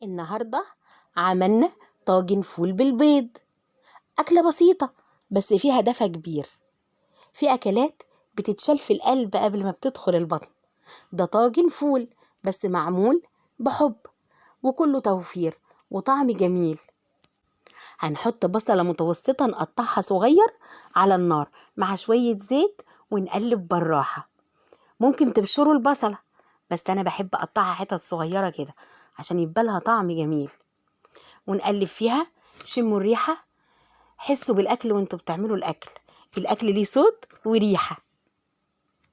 النهاردة عملنا طاجن فول بالبيض. أكلة بسيطة بس فيها دفى كبير. في أكلات بتتشال في القلب قبل ما بتدخل البطن، ده طاجن فول بس معمول بحب وكله توفير وطعم جميل. هنحط بصلة متوسطة نقطعها صغير على النار مع شوية زيت ونقلب بالراحة. ممكن تبشروا البصلة بس أنا بحب أقطعها حتت صغيرة كده عشان يبقى لها طعم جميل. ونقلب فيها، شموا الريحة، حسوا بالأكل وانتوا بتعملوا الأكل ليه صوت وريحة.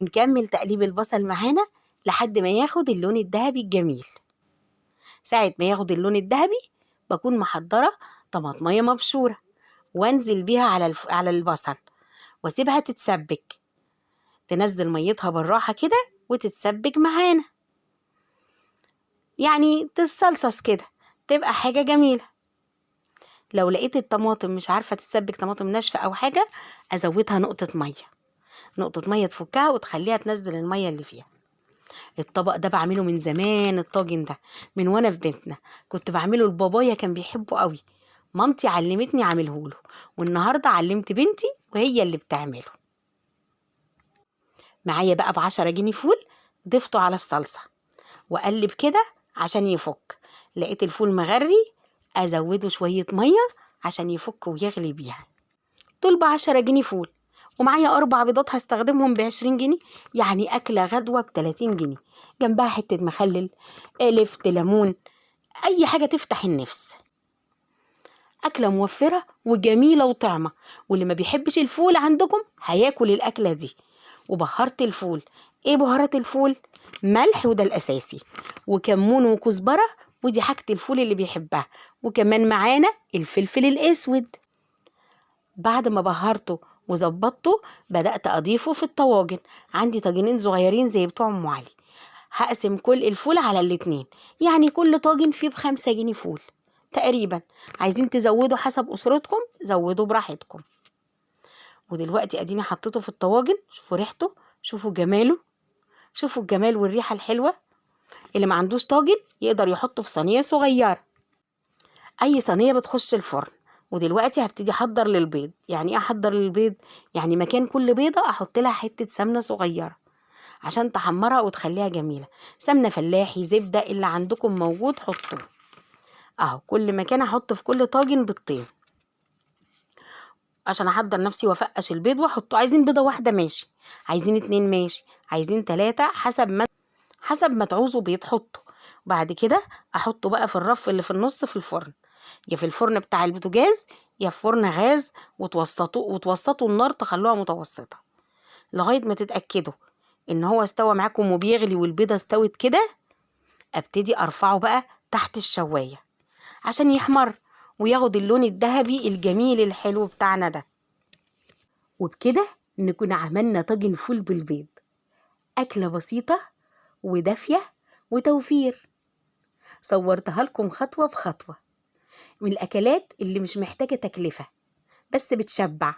نكمل تقليب البصل معانا لحد ما ياخد اللون الذهبي الجميل. ساعة ما ياخد اللون الذهبي بكون محضرة طماطمية مبشورة وانزل بيها على البصل واسيبها تتسبك، تنزل ميتها بالراحة كده وتتسبك معانا، يعني تتصلصص كده تبقى حاجة جميلة. لو لقيت الطماطم مش عارفة تتسبك، طماطم ناشفة أو حاجة، أزودها نقطة مية تفكها وتخليها تنزل المية اللي فيها. الطبق ده بعمله من زمان، الطاجن ده من وانا في بيتنا كنت بعمله لبابايا، كان بيحبه قوي. مامتي علمتني اعمله والنهارده علمت بنتي وهي اللي بتعمله. معايا بقى ب10 جنيه فول ضفته على الصلصة وأقلب كده عشان يفك. لقيت الفول مغري أزوده شوية مية عشان يفك ويغلي بيها. دول ب10 جنيه فول، ومعايا 4 بيضات هستخدمهم ب20 جنيه، يعني أكلة غدوة ب30 جنيه. جنبها حتة مخلل، لفت ليمون، أي حاجة تفتح النفس. أكلة موفرة وجميلة وطعمة، واللي ما بيحبش الفول عندكم هياكل الأكلة دي. وبهرت الفول. إيه بهارات الفول؟ ملح وده الأساسي، وكمون وكزبرة ودي حاجة الفول اللي بيحبها، وكمان معانا الفلفل الأسود. بعد ما بهرته وظبطته بدأت أضيفه في الطواجن. عندي طاجنين صغيرين زي بتوع أم علي، هقسم كل الفول على ال2، يعني كل طاجن فيه ب5 جنيه فول تقريبا. عايزين تزودوا حسب أسرتكم زودوا براحتكم. ودلوقتي أديني حطيته في الطواجن، شوفوا ريحته، شوفوا جماله، شوفوا الجمال والريحة الحلوة. اللي ما عندوش طاجن يقدر يحطه في صينية صغيرة، أي صينية بتخش الفرن. ودلوقتي هبتدي احضر للبيض. يعني ايه احضر للبيض؟ يعني مكان كل بيضة احط لها حتة سمنة صغيرة عشان تحمرها وتخليها جميلة. سمنة فلاحي، زبدة، اللي عندكم موجود حطوه. اهو كل مكان احط في كل طاجن بيضتين عشان احضر نفسي وافقش البيض واحطه. عايزين بيضة واحدة ماشي، عايزين 2 ماشي، عايزين 3، حسب ما تعوزوا بيض حطوا. بعد كده احطه بقى في الرف اللي في النص في الفرن، يا في الفرن بتاع البوتاجاز يا في فرن غاز، وتوسطوا النار، تخلوها متوسطة لغاية ما تتأكدوا ان هو استوى معاكم وبيغلي والبيضة استوت كده. ابتدي ارفعه بقى تحت الشواية عشان يحمر وياخد اللون الذهبي الجميل الحلو بتاعنا ده. وبكده نكون عملنا طاجن فول بالبيض، أكلة بسيطة ودافية وتوفير. صورتها لكم خطوة بخطوة، من الأكلات اللي مش محتاجة تكلفة بس بتشبع.